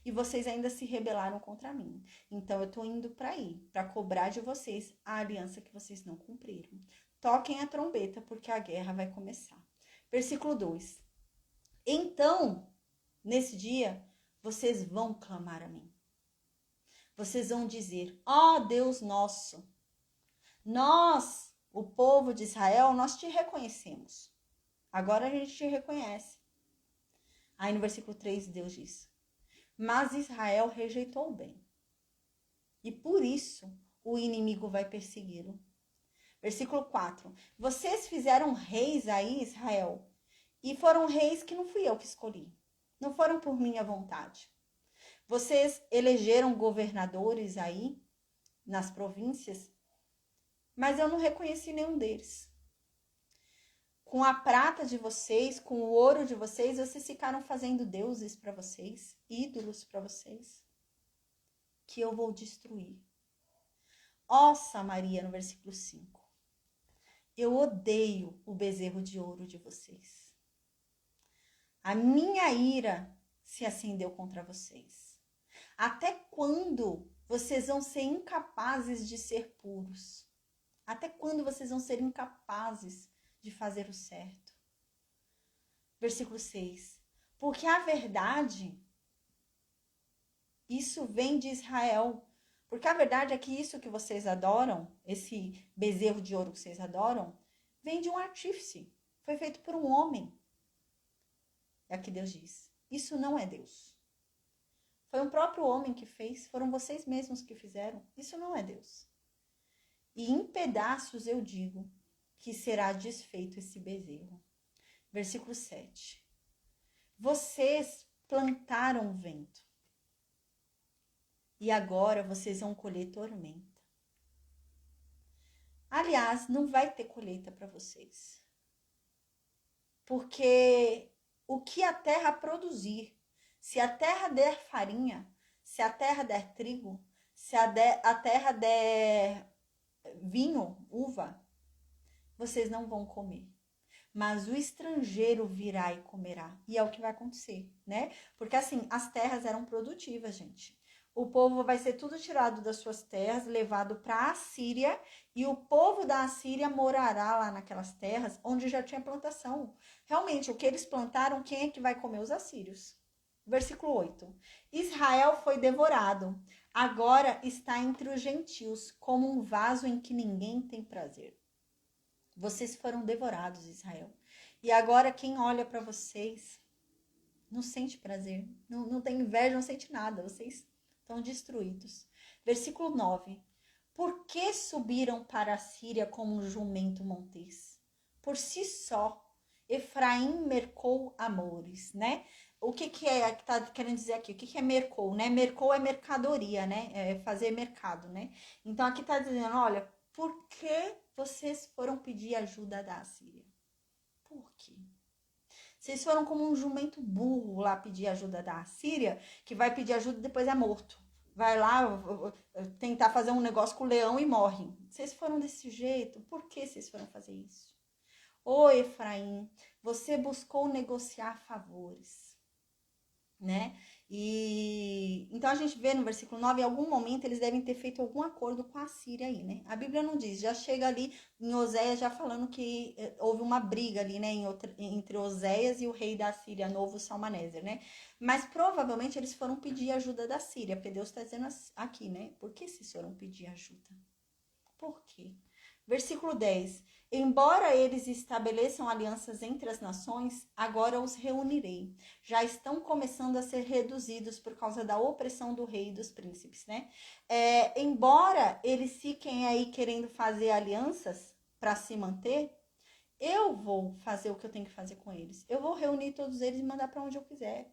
E vocês ainda se rebelaram contra mim. Então eu tô indo para aí, para cobrar de vocês a aliança que vocês não cumpriram. Toquem a trombeta, porque a guerra vai começar. Versículo 2. Então, nesse dia, vocês vão clamar a mim. Vocês vão dizer, ó Deus nosso, nós, o povo de Israel, nós te reconhecemos. Agora a gente te reconhece. Aí no versículo 3, Deus diz, mas Israel rejeitou o bem. E por isso o inimigo vai persegui-lo. Versículo 4, vocês fizeram reis aí, Israel, e foram reis que não fui eu que escolhi. Não foram por minha vontade. Vocês elegeram governadores aí, nas províncias, mas eu não reconheci nenhum deles. Com a prata de vocês, com o ouro de vocês, vocês ficaram fazendo deuses para vocês, ídolos para vocês, que eu vou destruir. Ó Samaria, no versículo 5. Eu odeio o bezerro de ouro de vocês. A minha ira se acendeu contra vocês. Até quando vocês vão ser incapazes de ser puros? Até quando vocês vão ser incapazes de fazer o certo? Versículo 6. Porque a verdade, isso vem de Israel. Porque a verdade é que isso que vocês adoram, esse bezerro de ouro que vocês adoram, vem de um artífice. Foi feito por um homem. É o que Deus diz. Isso não é Deus. Foi um próprio homem que fez. Foram vocês mesmos que fizeram. Isso não é Deus. E em pedaços eu digo que será desfeito esse bezerro. Versículo 7. Vocês plantaram o vento. E agora vocês vão colher tormenta. Aliás, não vai ter colheita para vocês. Porque o que a terra produzir, se a terra der farinha, se a terra der trigo, se a terra der vinho, uva, vocês não vão comer. Mas o estrangeiro virá e comerá. E é o que vai acontecer, né? Porque assim, as terras eram produtivas, gente. O povo vai ser tudo tirado das suas terras, levado para a Assíria, e o povo da Assíria morará lá naquelas terras onde já tinha plantação. Realmente, o que eles plantaram, quem é que vai comer? Os assírios. Versículo 8. Israel foi devorado, agora está entre os gentios, como um vaso em que ninguém tem prazer. Vocês foram devorados, Israel. E agora quem olha para vocês não sente prazer, não tem inveja, não sente nada. Vocês estão destruídos. Versículo 9. Por que subiram para a Síria como um jumento montês? Por si só, Efraim mercou amores, né? O que é que tá querendo dizer aqui? O que é mercou, né? Mercou é mercadoria, né? É fazer mercado, né? Então aqui tá dizendo, olha, por que vocês foram pedir ajuda da Assíria? Por quê? Vocês foram como um jumento burro lá pedir ajuda da Assíria, que vai pedir ajuda e depois é morto. Vai lá tentar fazer um negócio com o leão e morre. Vocês foram desse jeito? Por que vocês foram fazer isso? Ô Efraim, você buscou negociar favores, né? E então a gente vê no versículo 9, em algum momento eles devem ter feito algum acordo com a Síria aí, né? A Bíblia não diz, já chega ali em Oséias já falando que houve uma briga ali, né, entre Oséias e o rei da Síria, novo Salmaneser, né? Mas provavelmente eles foram pedir ajuda da Síria, porque Deus está dizendo aqui, né? Por que vocês foram pedir ajuda? Por quê? Versículo 10. Embora eles estabeleçam alianças entre as nações, agora os reunirei. Já estão começando a ser reduzidos por causa da opressão do rei e dos príncipes, né? Embora eles fiquem aí querendo fazer alianças para se manter, eu vou fazer o que eu tenho que fazer com eles. Eu vou reunir todos eles e mandar para onde eu quiser.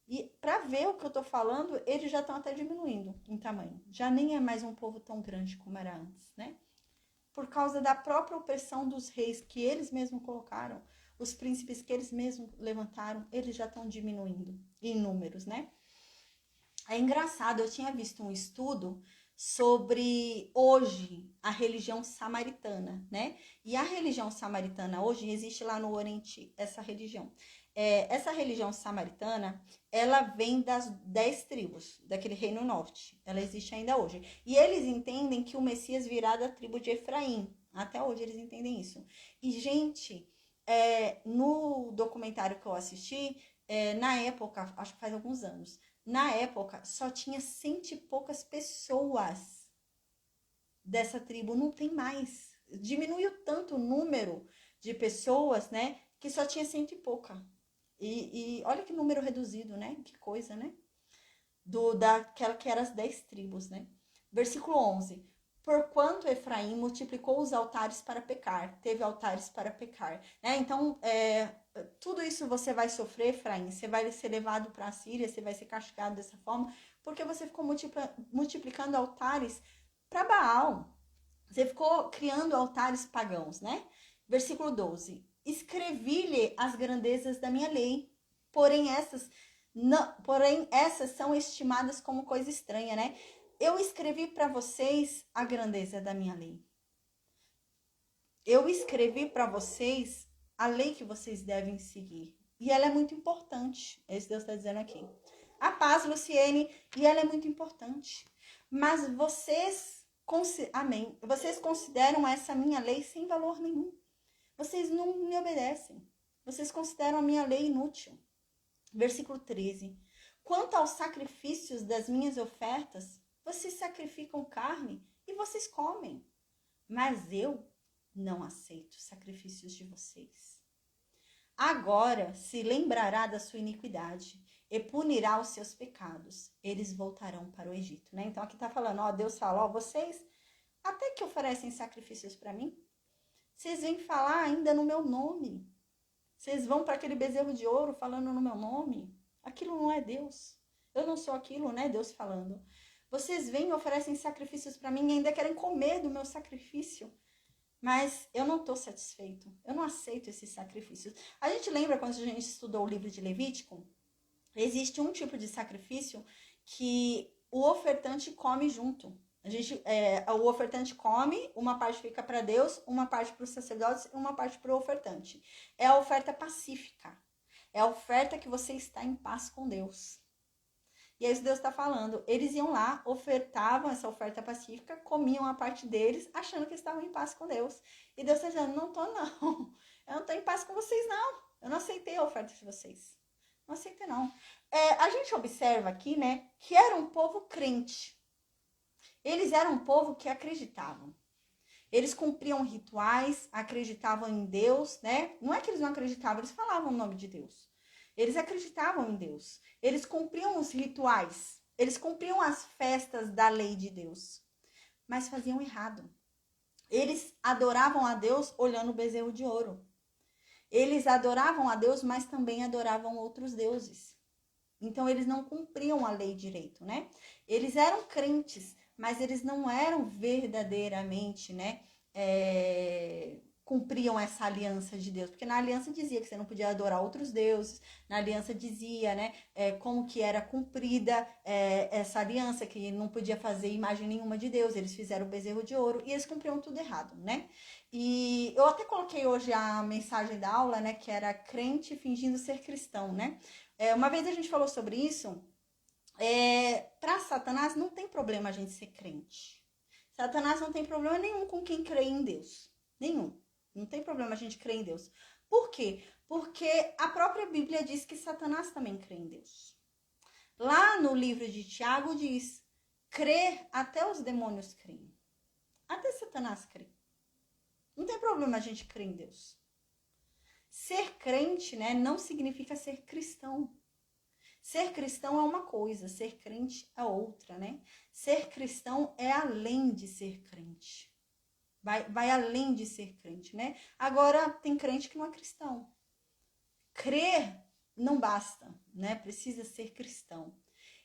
E para ver o que eu tô falando, eles já estão até diminuindo em tamanho. Já nem é mais um povo tão grande como era antes, né? Por causa da própria opressão dos reis que eles mesmos colocaram, os príncipes que eles mesmos levantaram, eles já estão diminuindo em números, né? É engraçado, eu tinha visto um estudo sobre hoje a religião samaritana, né? E a religião samaritana hoje existe lá no Oriente, essa religião. Essa religião samaritana, ela vem das 10 tribos daquele reino norte. Ela existe ainda hoje. E eles entendem que o Messias virá da tribo de Efraim. Até hoje eles entendem isso. E, gente, no documentário que eu assisti, na época, acho que faz alguns anos, na época só tinha 100 e poucas pessoas dessa tribo. Não tem mais. Diminuiu tanto o número de pessoas, né? Que só tinha 100 e pouca. E olha que número reduzido, né? Que coisa, né? Daquela que eram as 10 tribos, né? Versículo 11. Porquanto Efraim multiplicou os altares para pecar, teve altares para pecar, né? Então, tudo isso você vai sofrer, Efraim. Você vai ser levado para a Síria, você vai ser castigado dessa forma, porque você ficou multiplicando altares para Baal. Você ficou criando altares pagãos, né? Versículo 12. Escrevi-lhe as grandezas da minha lei, porém essas são estimadas como coisa estranha, né? Eu escrevi para vocês a grandeza da minha lei. Eu escrevi para vocês a lei que vocês devem seguir. E ela é muito importante. É isso que Deus está dizendo aqui. A paz, Luciene, e ela é muito importante. Mas vocês consideram essa minha lei sem valor nenhum. Vocês não me obedecem. Vocês consideram a minha lei inútil. Versículo 13. Quanto aos sacrifícios das minhas ofertas, vocês sacrificam carne e vocês comem. Mas eu não aceito sacrifícios de vocês. Agora se lembrará da sua iniquidade e punirá os seus pecados. Eles voltarão para o Egito, né? Então aqui está falando, Deus fala, vocês até que oferecem sacrifícios para mim, vocês vêm falar ainda no meu nome. Vocês vão para aquele bezerro de ouro falando no meu nome. Aquilo não é Deus. Eu não sou aquilo, né? Deus falando. Vocês vêm e oferecem sacrifícios para mim e ainda querem comer do meu sacrifício. Mas eu não estou satisfeito. Eu não aceito esses sacrifícios. A gente lembra quando a gente estudou o livro de Levítico? Existe um tipo de sacrifício que o ofertante come junto. O ofertante come, uma parte fica para Deus, uma parte para os sacerdotes e uma parte para o ofertante. É a oferta pacífica. É a oferta que você está em paz com Deus. E é isso que Deus está falando. Eles iam lá, ofertavam essa oferta pacífica, comiam a parte deles, achando que estavam em paz com Deus. E Deus está dizendo, não estou não. Eu não estou em paz com vocês não. Eu não aceitei a oferta de vocês. Não aceitei não. A gente observa aqui, né, que era um povo crente. Eles eram um povo que acreditavam. Eles cumpriam rituais, acreditavam em Deus, né? Não é que eles não acreditavam, eles falavam o nome de Deus. Eles acreditavam em Deus. Eles cumpriam os rituais. Eles cumpriam as festas da lei de Deus, mas faziam errado. Eles adoravam a Deus olhando o bezerro de ouro. Eles adoravam a Deus, mas também adoravam outros deuses. Então, eles não cumpriam a lei direito, né? Eles eram crentes, mas eles não eram verdadeiramente, né? Cumpriam essa aliança de Deus. Porque na aliança dizia que você não podia adorar outros deuses. Na aliança dizia, né? Como que era cumprida essa aliança, que não podia fazer imagem nenhuma de Deus. Eles fizeram o bezerro de ouro e eles cumpriam tudo errado, né? E eu até coloquei hoje a mensagem da aula, né? Que era crente fingindo ser cristão, né? Uma vez a gente falou sobre isso. Para Satanás não tem problema a gente ser crente. Satanás não tem problema nenhum com quem crê em Deus. Nenhum. Não tem problema a gente crer em Deus. Por quê? Porque a própria Bíblia diz que Satanás também crê em Deus. Lá no livro de Tiago diz: crer até os demônios creem. Até Satanás crê. Não tem problema a gente crer em Deus. Ser crente, né, não significa ser cristão. Ser cristão é uma coisa, ser crente é outra, né? Ser cristão é além de ser crente. Vai além de ser crente, né? Agora, tem crente que não é cristão. Crer não basta, né? Precisa ser cristão.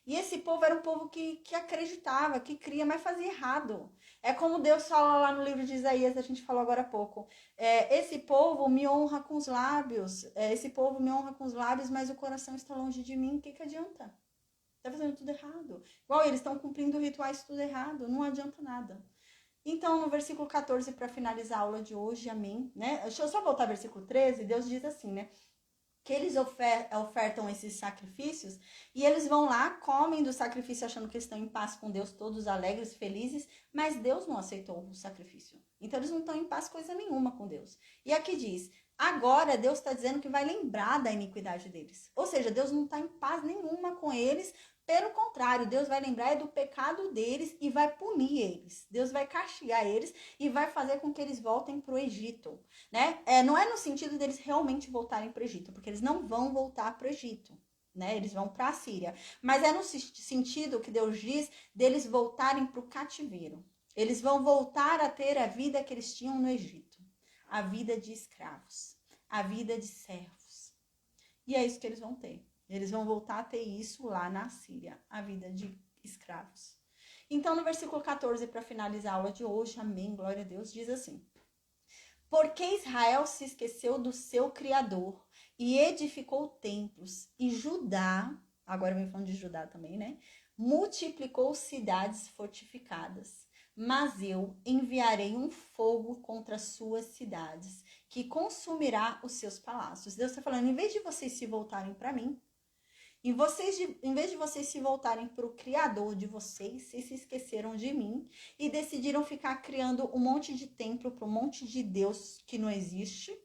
E esse povo era um povo que acreditava, que cria, mas fazia errado. É como Deus fala lá no livro de Isaías, a gente falou agora há pouco. Esse povo me honra com os lábios. Esse povo me honra com os lábios, mas o coração está longe de mim. O que adianta? Está fazendo tudo errado. Igual eles estão cumprindo rituais tudo errado. Não adianta nada. Então, no versículo 14, para finalizar a aula de hoje, amém, né? Deixa eu só voltar ao versículo 13, Deus diz assim, né? Que eles ofertam esses sacrifícios e eles vão lá, comem do sacrifício achando que estão em paz com Deus, todos alegres, felizes, mas Deus não aceitou o sacrifício. Então, eles não estão em paz coisa nenhuma com Deus. E aqui diz, agora Deus está dizendo que vai lembrar da iniquidade deles. Ou seja, Deus não está em paz nenhuma com eles. Pelo contrário, Deus vai lembrar do pecado deles e vai punir eles. Deus vai castigar eles e vai fazer com que eles voltem para o Egito, né? Não é no sentido deles realmente voltarem para o Egito, porque eles não vão voltar para o Egito, né? Eles vão para a Síria. Mas é no sentido que Deus diz deles voltarem para o cativeiro. Eles vão voltar a ter a vida que eles tinham no Egito. A vida de escravos, a vida de servos. E é isso que eles vão ter. Eles vão voltar a ter isso lá na Síria, a vida de escravos. Então, no versículo 14, para finalizar a aula de hoje, amém, glória a Deus, diz assim: porque Israel se esqueceu do seu Criador e edificou templos, e Judá, agora vem falando de Judá também, né? Multiplicou cidades fortificadas. Mas eu enviarei um fogo contra as suas cidades, que consumirá os seus palácios. Deus está falando, em vez de vocês se voltarem para mim, em vez de vocês se voltarem para o Criador de vocês se esqueceram de mim e decidiram ficar criando um monte de templo para um monte de Deus que não existe.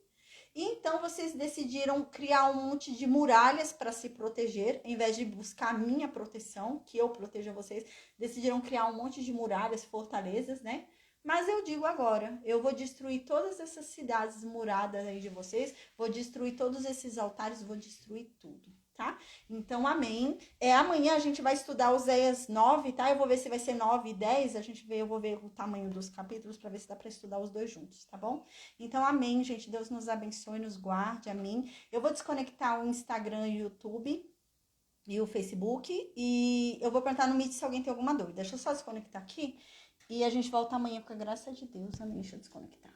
E então vocês decidiram criar um monte de muralhas para se proteger, em vez de buscar a minha proteção, que eu proteja vocês, decidiram criar um monte de muralhas, fortalezas, né? Mas eu digo agora, eu vou destruir todas essas cidades muradas aí de vocês, vou destruir todos esses altares, vou destruir tudo. Tá? Então, amém. Amanhã a gente vai estudar Oséias 9, tá? Eu vou ver se vai ser 9 e 10, eu vou ver o tamanho dos capítulos para ver se dá para estudar os dois juntos, tá bom? Então, amém, gente. Deus nos abençoe, nos guarde, amém. Eu vou desconectar o Instagram e o YouTube e o Facebook e eu vou perguntar no Meet se alguém tem alguma dúvida. Deixa eu só desconectar aqui e a gente volta amanhã com a graça de Deus, amém. Deixa eu desconectar.